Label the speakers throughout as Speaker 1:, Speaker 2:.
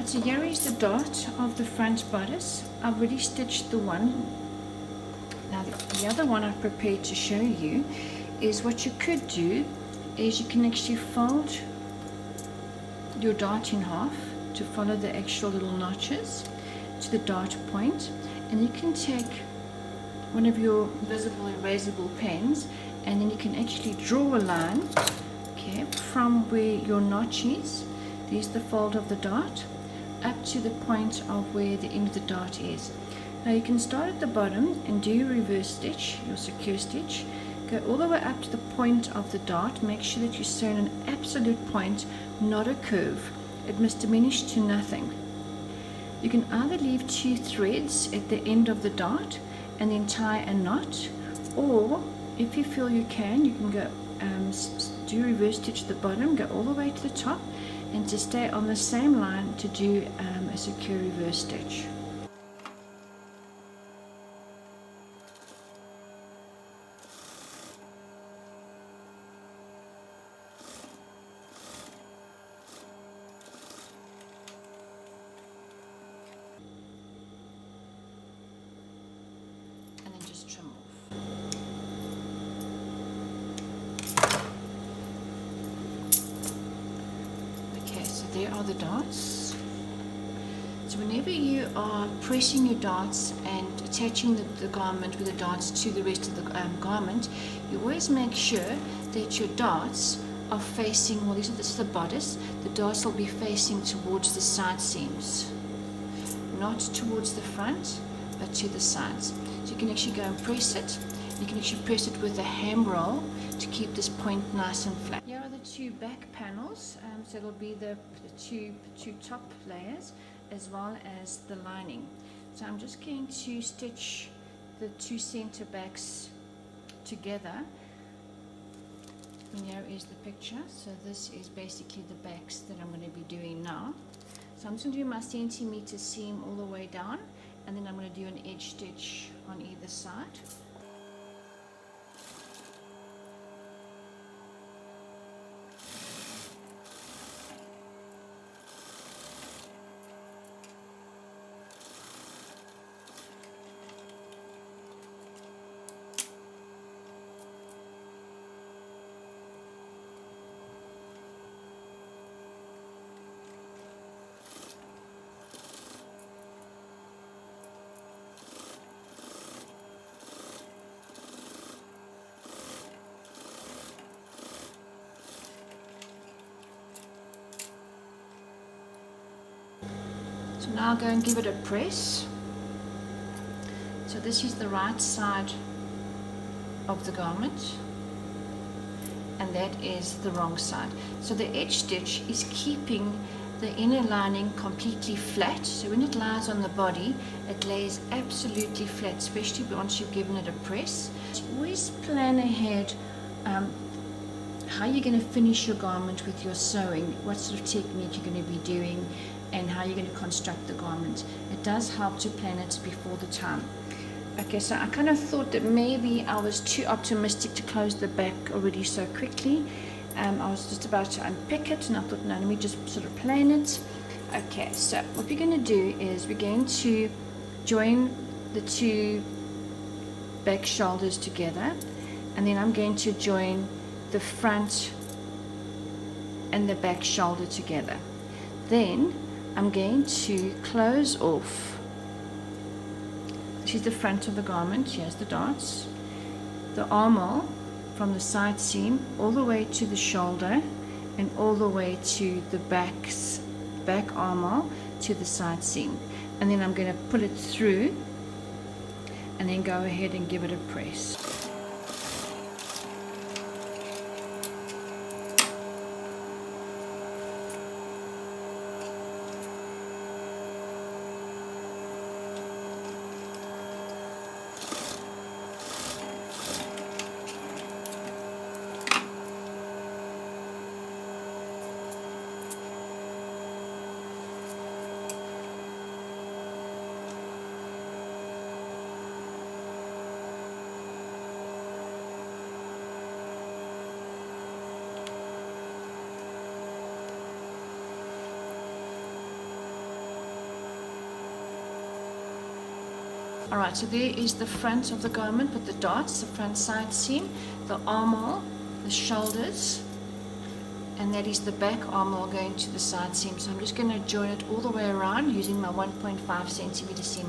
Speaker 1: Right, so here is the dot of the front bodice. I've already stitched the one. Now the other one I've prepared to show you is what you could do is you can actually fold your dart in half to follow the actual little notches to the dart point, and you can take one of your visible erasable pens and then you can actually draw a line, okay, from where your notch is. There's the fold of the dart up to the point of where the end of the dart is. Now you can start at the bottom and do your reverse stitch, your secure stitch, go all the way up to the point of the dart. Make sure that you sew in an absolute point, not a curve. It must diminish to nothing. You can either leave 2 threads at the end of the dart and then tie a knot, or if you feel you can go do reverse stitch at the bottom, go all the way to the top, and to stay on the same line to do a secure reverse stitch. And then just trim off. There are the darts. So whenever you are pressing your darts and attaching the garment with the darts to the rest of the garment, you always make sure that your darts are facing, well, this is the bodice, the darts will be facing towards the side seams, not towards the front, but to the sides. So you can actually go and press it. You can actually press it with a ham roll to keep this point nice and flat. Here are the 2 back panels, so it'll be the two top layers as well as the lining. So I'm just going to stitch the 2 center backs together. And here is the picture. So this is basically the backs that I'm going to be doing now. So I'm just going to do my centimeter seam all the way down, and then I'm going to do an edge stitch on either side. So now I'll go and give it a press. So this is the right side of the garment, and that is the wrong side. So the edge stitch is keeping the inner lining completely flat. So when it lies on the body, it lays absolutely flat, especially once you've given it a press. Always plan ahead how you're going to finish your garment with your sewing, what sort of technique you're going to be doing, and how you're going to construct the garment. It does help to plan it before the time. Okay, so I kind of thought that maybe I was too optimistic to close the back already so quickly. I was just about to unpick it, and I thought, no, let me just sort of plan it. Okay, so what we're going to do is we're going to join the 2 back shoulders together, and then I'm going to join the front and the back shoulder together. Then I'm going to close off. This is the front of the garment. Here's the darts, the armhole from the side seam all the way to the shoulder, and all the way to the back armhole to the side seam. And then I'm going to pull it through and then go ahead and give it a press. Alright, so there is the front of the garment with the dots, the front side seam, the armhole, the shoulders, and that is the back armhole going to the side seam. So I'm just going to join it all the way around using my 1.5 centimeter seam.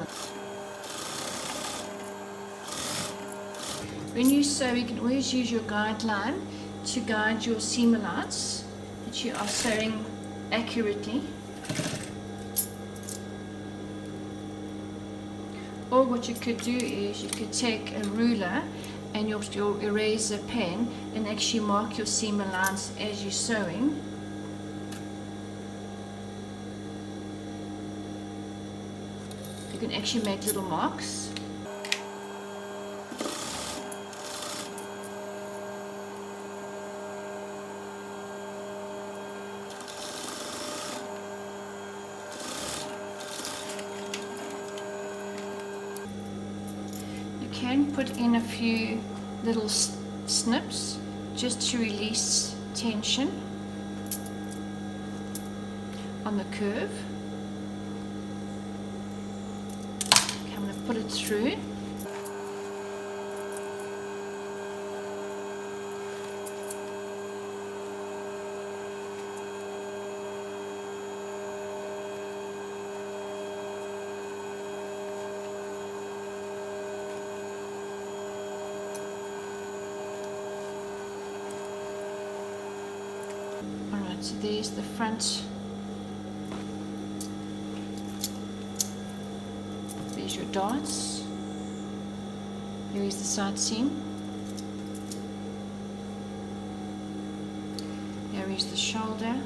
Speaker 1: When you sew, you can always use your guideline to guide your seam allowance that you are sewing accurately. Or what you could do is you could take a ruler and your eraser pen and actually mark your seam allowance as you're sewing. You can actually make little marks. Can put in a few little snips just to release tension on the curve. Okay, I'm going to put it through. So there's the front, there's your darts, here is the side seam, there is the shoulder,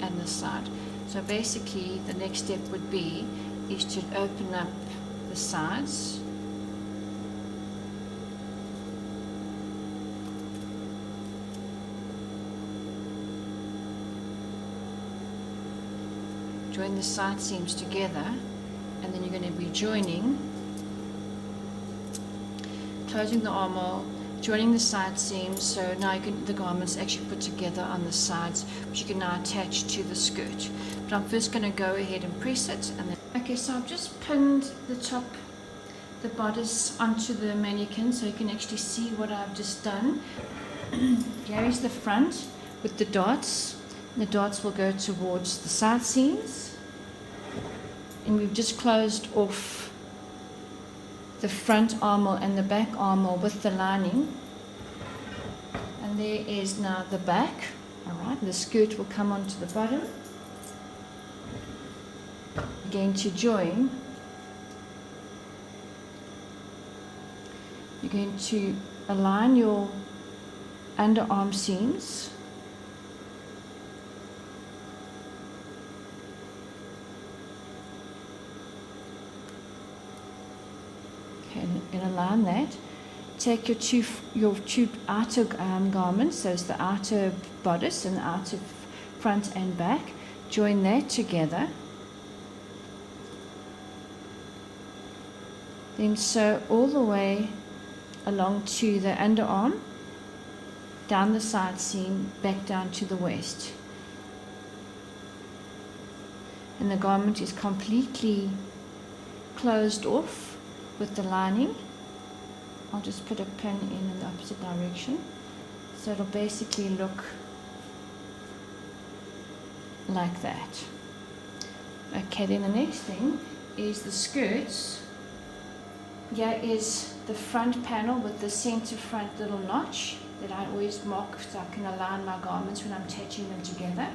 Speaker 1: and the side. So basically the next step would be is to open up the sides, join the side seams together, and then you're going to be joining, closing the armhole, joining the side seams. So now you can, the garment's actually put together on the sides, which you can now attach to the skirt. But I'm first going to go ahead and press it, and then okay, so I've just pinned the top, the bodice onto the mannequin so you can actually see what I've just done. Here is the front with the dots. The dots will go towards the side seams, and we've just closed off the front armhole and the back armhole with the lining, and there is now the back. Alright, the skirt will come onto the bottom. Going to join, you're going to align your underarm seams, okay, and align that. Take your two outer garments, so it's the outer bodice and the outer front and back, join that together. Then sew all the way along to the underarm, down the side seam, back down to the waist. And the garment is completely closed off with the lining. I'll just put a pin in the opposite direction. So it'll basically look like that. Okay, then the next thing is the skirts. Here is the front panel with the center front little notch that I always mark so I can align my garments when I'm attaching them together.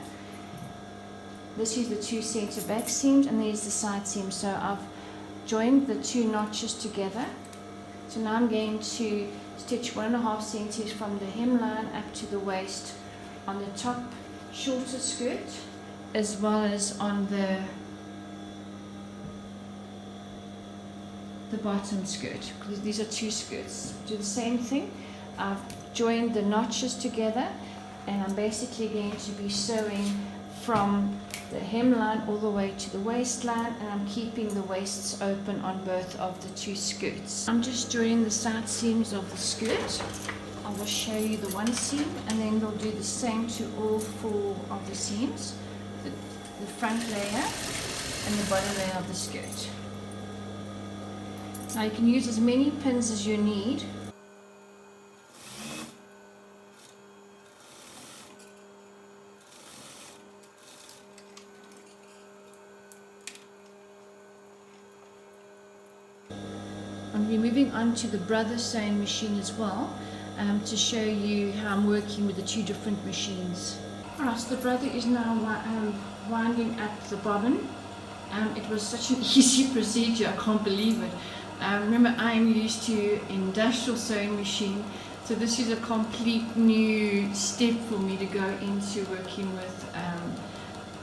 Speaker 1: This is the two center back seams, and there's the side seam. So I've joined the two notches together. So now I'm going to stitch 1.5 centimeters from the hemline up to the waist on the top shorter skirt, as well as on the bottom skirt, because these are two skirts. Do the same thing. I've joined the notches together, and I'm basically going to be sewing from the hemline all the way to the waistline, and I'm keeping the waists open on both of the two skirts. I'm just joining the side seams of the skirt. I will show you the one seam, and then we'll do the same to all 4 of the seams, the front layer and the bottom layer of the skirt. Now you can use as many pins as you need. I'm moving on to the brother sewing machine as well, to show you how I'm working with the 2 different machines. Alright, so the brother is now winding up the bobbin. It was such an easy procedure, I can't believe it. Remember, I am used to industrial sewing machine, so this is a complete new step for me to go into working with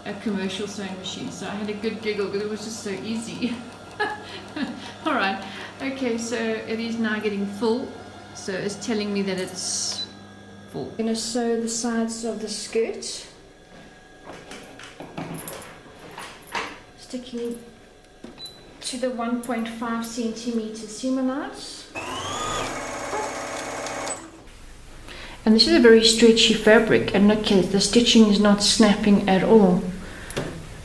Speaker 1: a commercial sewing machine. So I had a good giggle because it was just so easy. Alright, okay, so it is now getting full, so it's telling me that it's full. I'm going to sew the sides of the skirt, sticking to the 1.5 centimeter seam allowance. And this is a very stretchy fabric, and look here, the stitching is not snapping at all.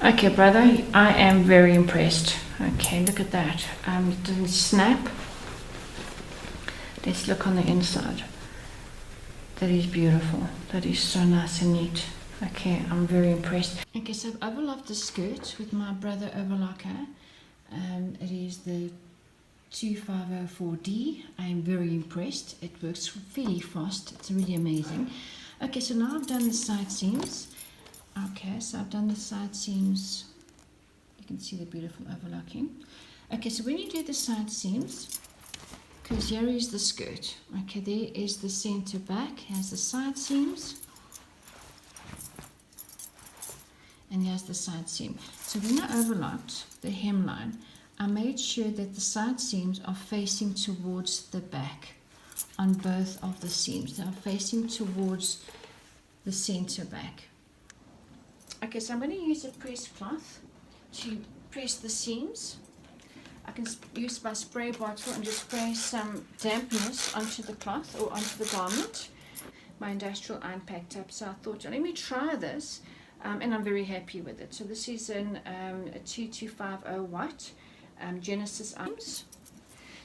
Speaker 1: Okay, brother, I am very impressed. Okay, look at that. It doesn't snap. Let's look on the inside. That is beautiful. That is so nice and neat. Okay, I'm very impressed. Okay, so I've overlocked the skirt with my brother overlocker. It is the 2504D. I am very impressed. It works fairly fast. It's really amazing. Okay, so now I've done the side seams. Okay, so I've done the side seams. You can see the beautiful overlocking. Okay, so when you do the side seams, because here is the skirt. Okay, there is the center back. Here's the side seams. And here's the side seam. So when I overlocked the hemline, I made sure that the side seams are facing towards the back on both of the seams. They are facing towards the center back. Okay, so I'm going to use a press cloth to press the seams. I can use my spray bottle and just spray some dampness onto the cloth or onto the garment. My industrial iron packed up, so I thought, let me try this, and I'm very happy with it. So this is a 2250 watt Genesis irons.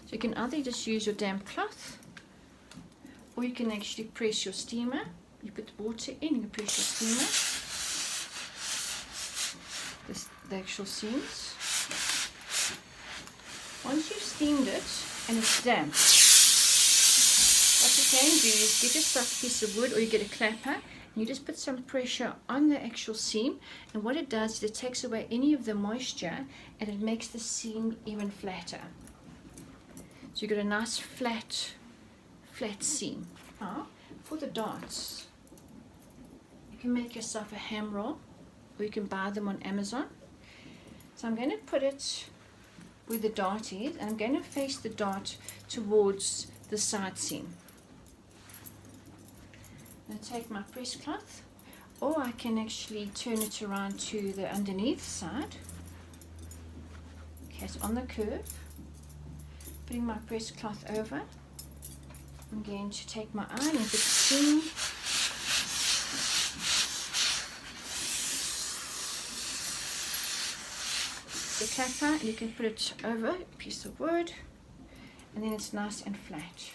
Speaker 1: So you can either just use your damp cloth, or you can actually press your steamer. You put the water in and you press your steamer. The actual seams. Once you've steamed it and it's damp, what you can do is get yourself a piece of wood, or you get a clapper, and you just put some pressure on the actual seam, and what it does is it takes away any of the moisture and it makes the seam even flatter. So you've got a nice flat seam. Now for the darts, you can make yourself a ham roll, or you can buy them on Amazon. So I'm going to put it where the dart is, and I'm going to face the dart towards the side seam. I'm going to take my press cloth, or I can actually turn it around to the underneath side. Okay, so on the curve, putting my press cloth over, I'm going to take my iron and put the seam. The clapper, and you can put it over a piece of wood, and then it's nice and flat.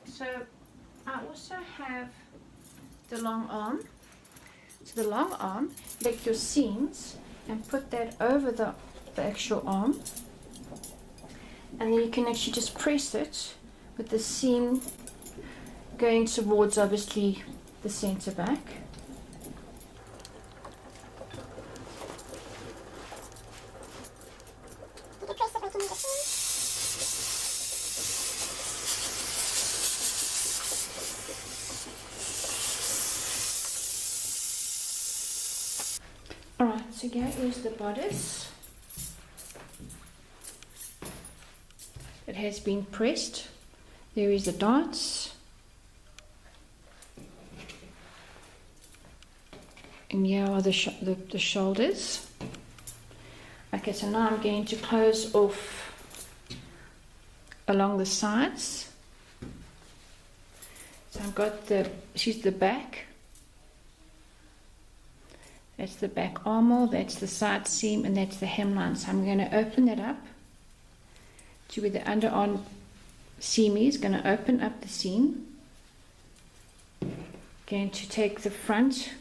Speaker 1: So I also have the long arm. So the long arm, take your seams and put that over the actual arm, and then you can actually just press it with the seam going towards obviously the center back. Alright, so here is the bodice. It has been pressed. There is the darts. And here are the shoulders. Okay, so now I'm going to close off along the sides. So I've got the back. That's the back armhole, that's the side seam, and that's the hemline. So I'm going to open that up to where the underarm seam is. Going to open up the seam. Going to take the front,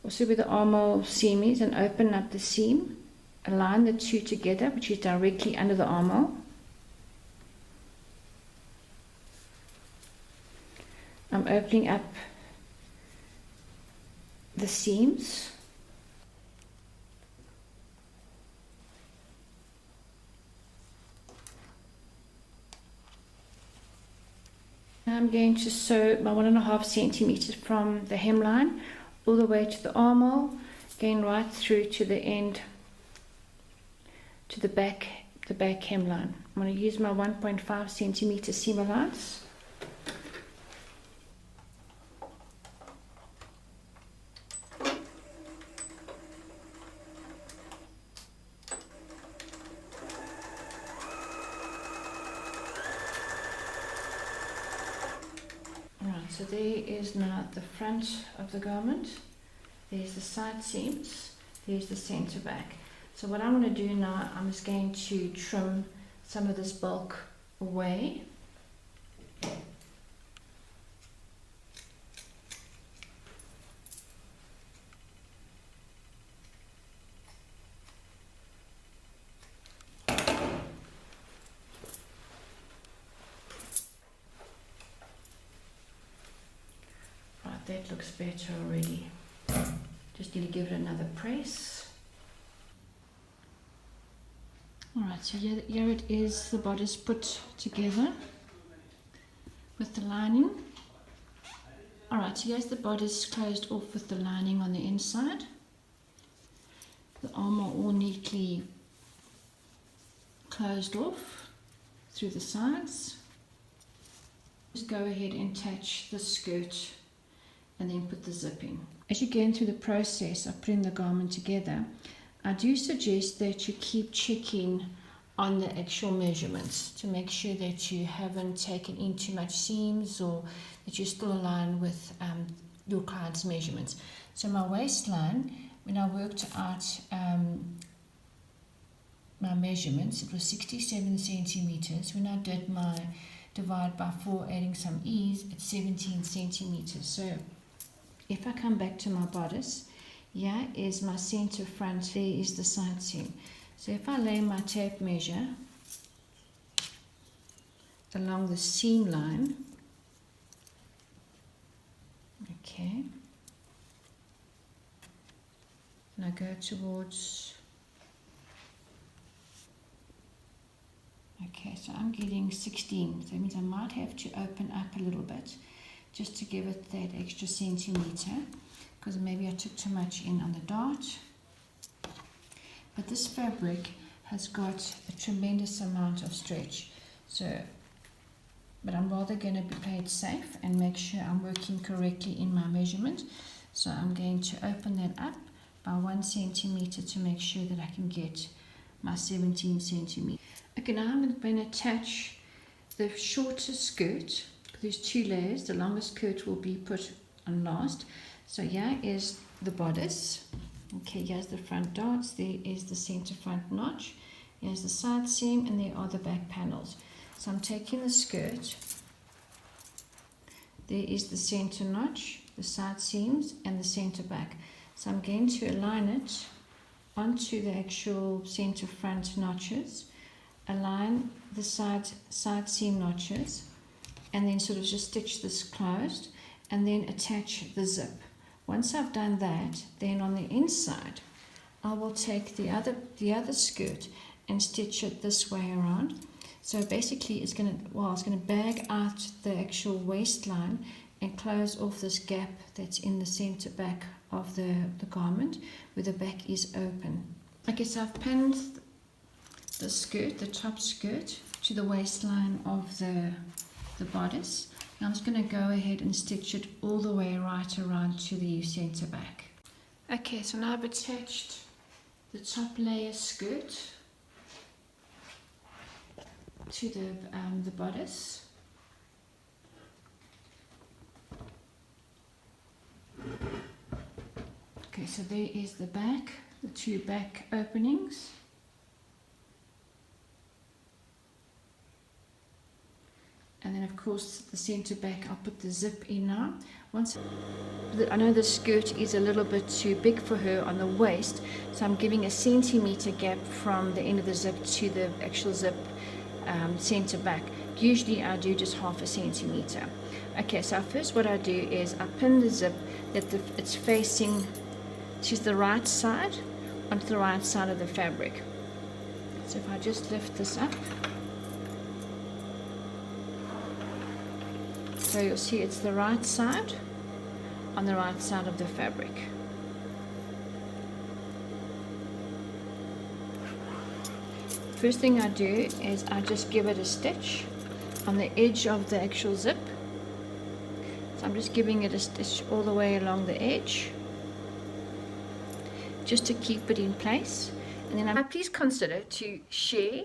Speaker 1: also where the armhole seam is, and open up the seam. Align the two together, which is directly under the armhole. I'm opening up the seams. I'm going to sew my 1.5 centimeters from the hemline all the way to the armhole, going right through to the end, to the back hemline. I'm going to use my 1.5 centimeter seam allowance. So there is now the front of the garment, there's the side seams, there's the center back. So what I'm going to do now, I'm just going to trim some of this bulk away. That looks better already. Just need to give it another press. Alright, so here it is, the bodice put together with the lining. Alright, so here's the bodice closed off with the lining on the inside. The arm are all neatly closed off through the sides. Just go ahead and attach the skirt and then put the zip in. As you're going through the process of putting the garment together, I do suggest that you keep checking on the actual measurements to make sure that you haven't taken in too much seams or that you're still aligned with your client's measurements. So my waistline, when I worked out my measurements, it was 67 centimeters. When I did my divide by 4, adding some ease, it's 17 centimeters. So if I come back to my bodice, here is my center front, there is the side seam. So if I lay my tape measure along the seam line, okay, and I go towards, okay, so I'm getting 16, so that means I might have to open up a little bit just to give it that extra centimeter, because maybe I took too much in on the dart. But this fabric has got a tremendous amount of stretch, so but I'm rather going to play it safe and make sure I'm working correctly in my measurement. So I'm going to open that up by 1 centimeter to make sure that I can get my 17 centimeters. Okay, now I'm going to attach the shorter skirt. There's 2 layers. The longest skirt will be put on last. So here is the bodice. Okay, here's the front darts. There is the center front notch. Here's the side seam, and there are the back panels. So I'm taking the skirt. There is the center notch, the side seams, and the center back. So I'm going to align it onto the actual center front notches, align the side seam notches, and then sort of just stitch this closed and then attach the zip. Once I've done that, then on the inside I will take the other skirt and stitch it this way around. So basically it's going to bag out the actual waistline and close off this gap that's in the center back of the garment where the back is open. Okay, so I've pinned the skirt, the top skirt, to the waistline of the bodice. Now I'm just going to go ahead and stitch it all the way right around to the center back. Okay, so now I've attached the top layer skirt to the bodice. Okay, so there is the back, the two back openings. And then of course the center back, I'll put the zip in now. I know the skirt is a little bit too big for her on the waist, so I'm giving a centimeter gap from the end of the zip to the actual zip center back. Usually I do just half a centimeter. Okay, so first what I do is I pin the zip that it's facing to the right side, onto the right side of the fabric. So if I just lift this up, so you'll see it's the right side on the right side of the fabric. First thing I do is I just give it a stitch on the edge of the actual zip. So I'm just giving it a stitch all the way along the edge, just to keep it in place. And then please consider to share,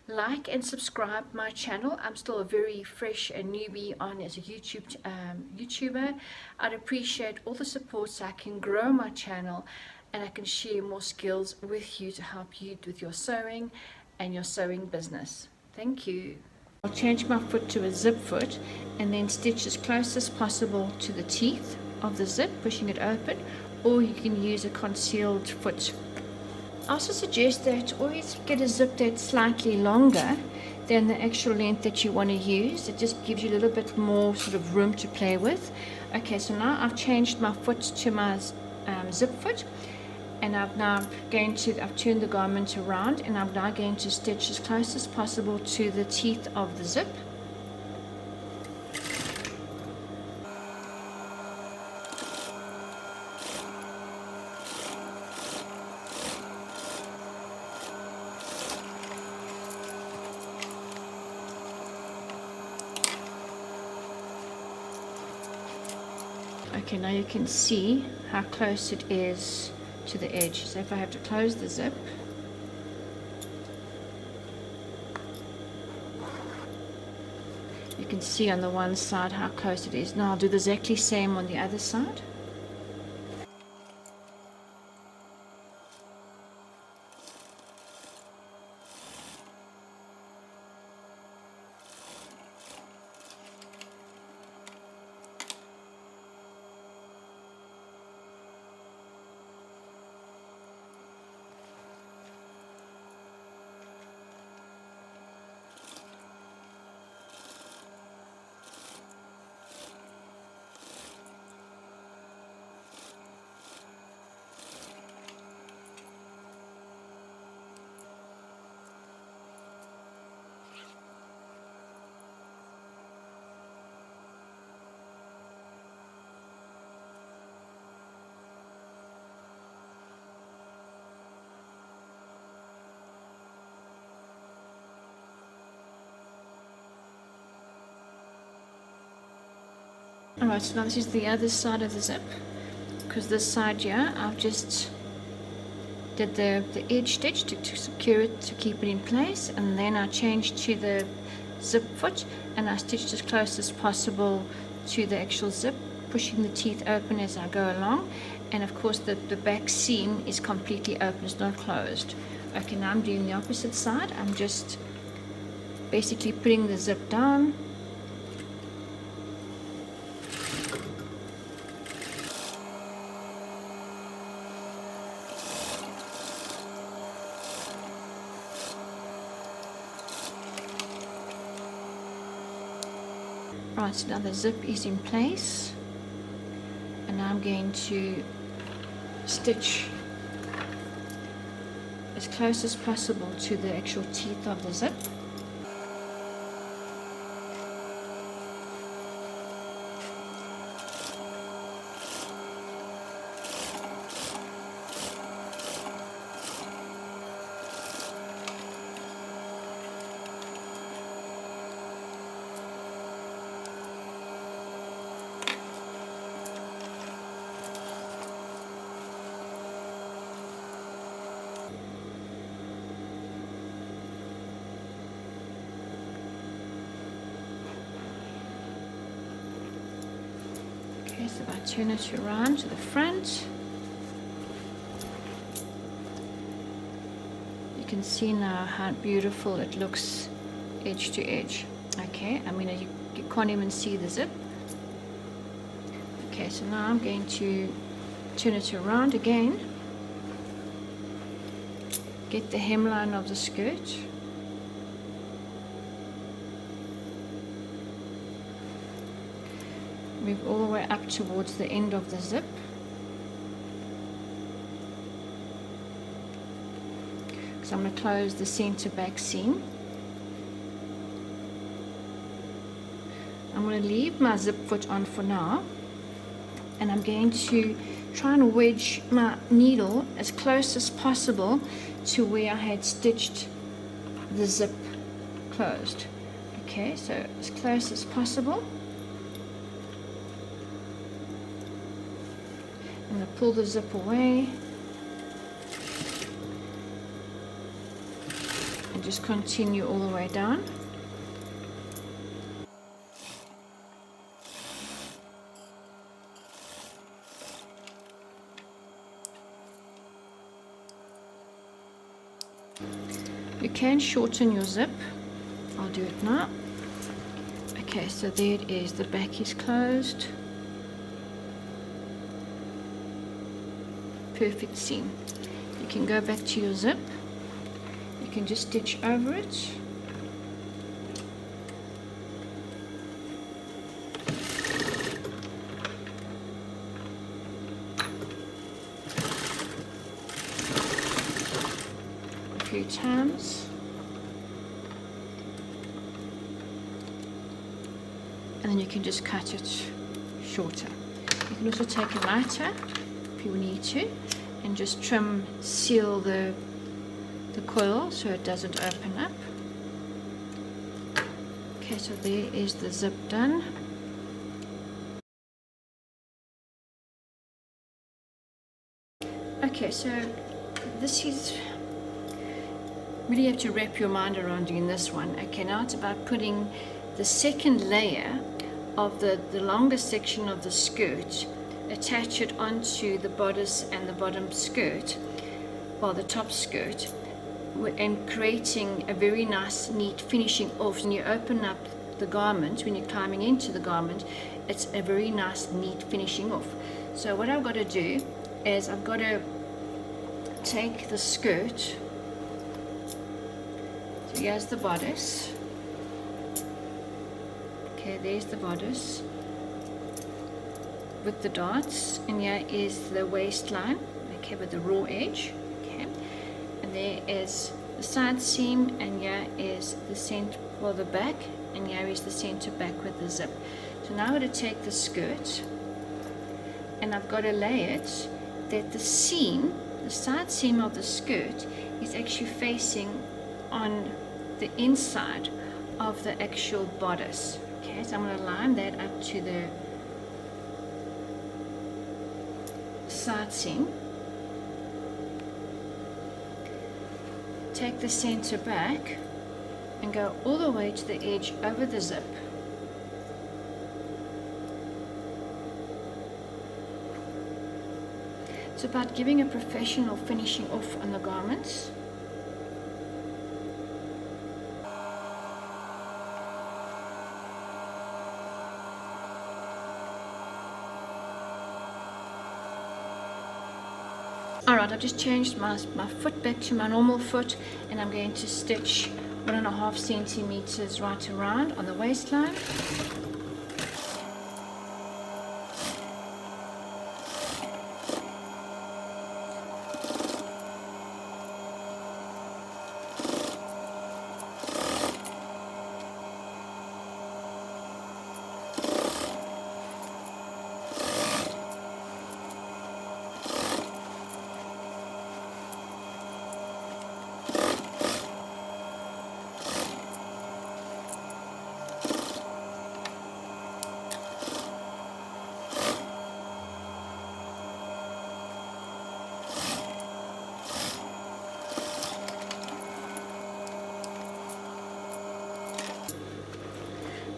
Speaker 1: like and subscribe my channel. I'm still a very fresh and newbie on as a YouTuber. I'd appreciate all the support so I can grow my channel and I can share more skills with you to help you with your sewing and your sewing business. Thank you. I'll change my foot to a zip foot and then stitch as close as possible to the teeth of the zip, pushing it open, or you can use a concealed foot. I also suggest that always get a zip that's slightly longer than the actual length that you want to use. It just gives you a little bit more sort of room to play with. Okay, so now I've changed my foot to my zip foot, and I've turned the garment around, and I'm now going to stitch as close as possible to the teeth of the zip. Okay, now you can see how close it is to the edge. So if I have to close the zip, you can see on the one side how close it is. Now I'll do the exactly same on the other side. Alright, so now this is the other side of the zip, because this side here I've just did the edge stitch to secure it, to keep it in place, and then I changed to the zip foot and I stitched as close as possible to the actual zip, pushing the teeth open as I go along, and of course the back seam is completely open, it's not closed. Okay, now I'm doing the opposite side. I'm just basically putting the zip down, right, so now the zip is in place, and now I'm going to stitch as close as possible to the actual teeth of the zip. turn it around to the front. You can see now how beautiful it looks edge to edge. Okay, I mean you can't even see the zip. Okay, so now I'm going to turn it around again. Get the hemline of the skirt. Move all the way up towards the end of the zip. So I'm going to close the center back seam. I'm going to leave my zip foot on for now, and I'm going to try and wedge my needle as close as possible to where I had stitched the zip closed. Okay, so as close as possible. I'm going to pull the zip away and just continue all the way down. You can shorten your zip. I'll do it now. Okay, so there it is. The back is closed. Perfect seam. You can go back to your zip. You can just stitch over it. A few times. And then you can just cut it shorter. You can also take a lighter if you need to, and just seal the coil so it doesn't open up. Okay, so there is the zip done. Okay, so this is really, you have to wrap your mind around doing this one. Okay, now it's about putting the second layer of the longest section of the skirt, attach it onto the bodice and the bottom skirt, well, the top skirt, and creating a very nice neat finishing off. When you open up the garment, when you're climbing into the garment, it's a very nice neat finishing off. So what I've got to do is I've got to take the skirt, so here's the bodice. Okay, there's the bodice with the darts, and here is the waistline, okay, with the raw edge. Okay, and there is the side seam, and here is the center, well, the back, and here is the center back with the zip. So now I'm going to take the skirt, and I've got to lay it that the seam, the side seam of the skirt, is actually facing on the inside of the actual bodice. Okay, so I'm going to line that up to the side seam. Take the center back and go all the way to the edge over the zip. It's about giving a professional finishing off on the garments. Alright, I've just changed my foot back to my normal foot, and I'm going to stitch 1.5 centimeters right around on the waistline.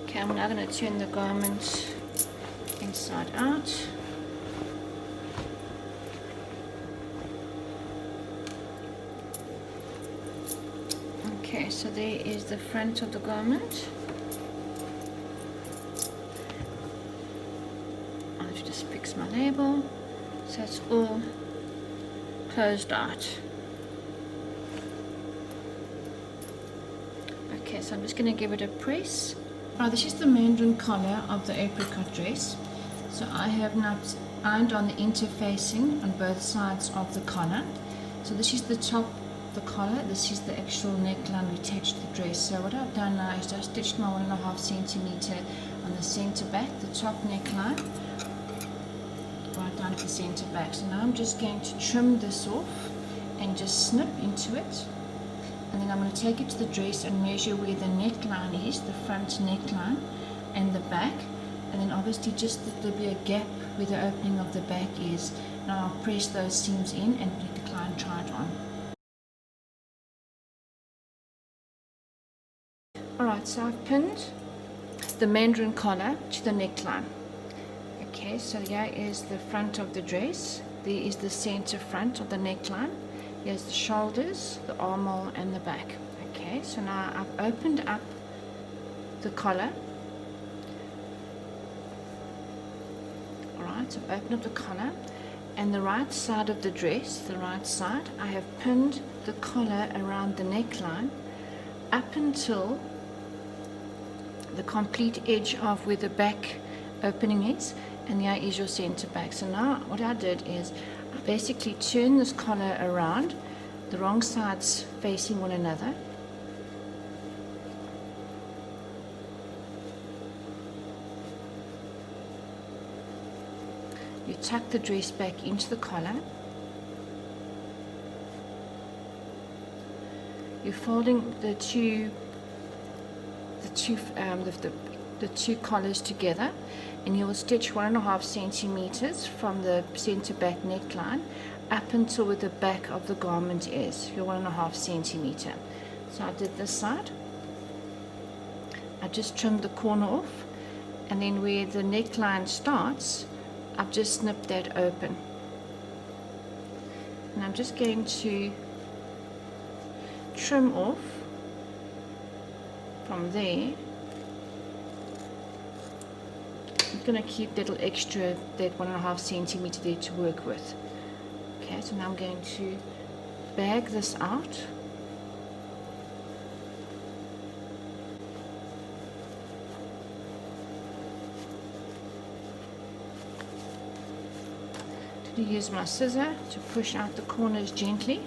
Speaker 1: Okay, I'm now going to turn the garment inside out. Okay, so there is the front of the garment. I'll have to just fix my label so it's all closed out. Okay, so I'm just going to give it a press. Now this is the mandarin collar of the apricot dress. So I have now ironed on the interfacing on both sides of the collar. So this is the top of the collar, this is the actual neckline we attached to the dress. So what I've done now is I've stitched my 1.5 centimeter on the center back, the top neckline, right down to the center back. So now I'm just going to trim this off and just snip into it. And then I'm going to take it to the dress and measure where the neckline is, the front neckline and the back. And then obviously just there'll be a gap where the opening of the back is. Now I'll press those seams in and let the client try it on. Alright, so I've pinned the mandarin collar to the neckline. Okay, so here is the front of the dress. There is the center front of the neckline. Here's the shoulders, the armhole and the back. Okay, so now I've opened up the collar. Alright, so I've opened up the collar and the right side of the dress, the right side, I have pinned the collar around the neckline up until the complete edge of where the back opening is, and here is your center back. So now what I did is I basically turned this collar around, the wrong sides facing one another. You tuck the dress back into the collar. You're folding the two collars together, and you will stitch 1.5 centimeters from the center back neckline up until where the back of the garment is, your 1.5 centimeter. So I did this side. I just trimmed the corner off, and then where the neckline starts, I've just snipped that open. And I'm just going to trim off from there. I'm going to keep that little extra, that 1.5 centimeter there to work with. Okay, so now I'm going to bag this out. To use my scissor to push out the corners gently.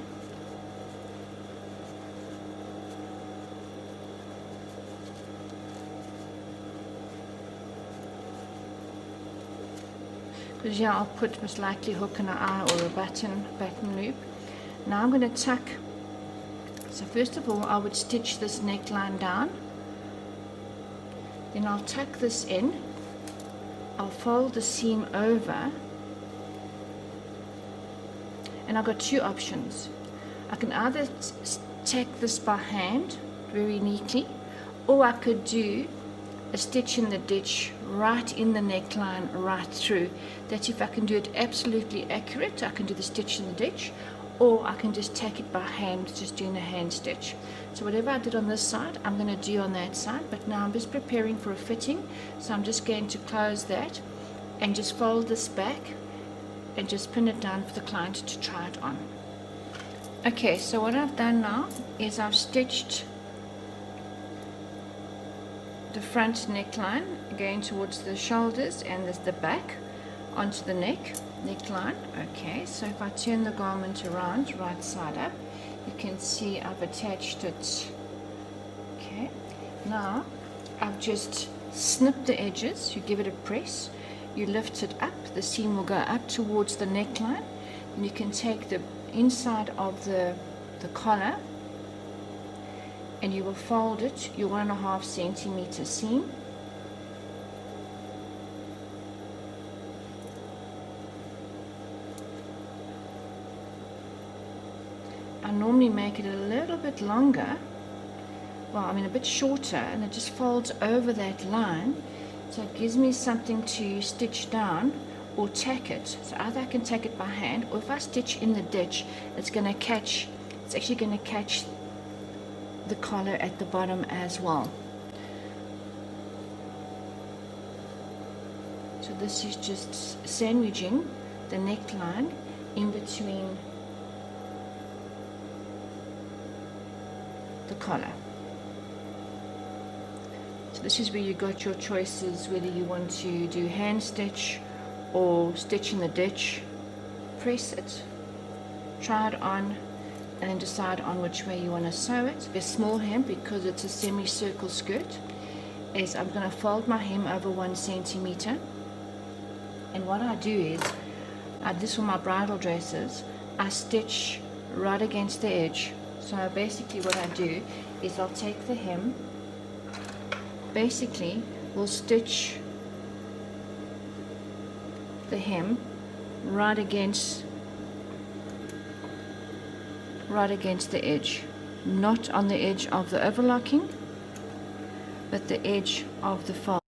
Speaker 1: Because yeah, I'll put most likely a hook and an eye or a button loop. Now I'm going to tuck. So first of all, I would stitch this neckline down. Then I'll tuck this in. I'll fold the seam over. And I've got two options. I can either tack this by hand very neatly, or I could do a stitch in the ditch right in the neckline right through. That's if I can do it absolutely accurate. I can do the stitch in the ditch, or I can just tack it by hand, just doing a hand stitch. So whatever I did on this side, I'm going to do on that side, but now I'm just preparing for a fitting. So I'm just going to close that and just fold this back and just pin it down for the client to try it on. Okay, so what I've done now is I've stitched the front neckline going towards the shoulders and the back onto the neckline. Okay, so if I turn the garment around right side up, you can see I've attached it. Okay, now I've just snipped the edges. You give it a press, you lift it up, the seam will go up towards the neckline, and you can take the inside of the collar and you will fold it, your 1.5 centimeter seam. I normally make it a little bit longer, well, I mean a bit shorter, and it just folds over that line, so it gives me something to stitch down or tack it. So either I can tack it by hand, or if I stitch in the ditch, it's actually going to catch the collar at the bottom as well. So this is just sandwiching the neckline in between the collar. So this is where you got your choices, whether you want to do hand stitch or stitch in the ditch. Press it, try it on, and then decide on which way you want to sew it. The small hem, because it's a semicircle skirt, is I'm going to fold my hem over 1 centimeter. And what I do is, this for my bridal dresses, I stitch right against the edge. So basically what I do is I'll take the hem, basically we'll stitch the hem right against the edge, not on the edge of the overlocking, but the edge of the fold.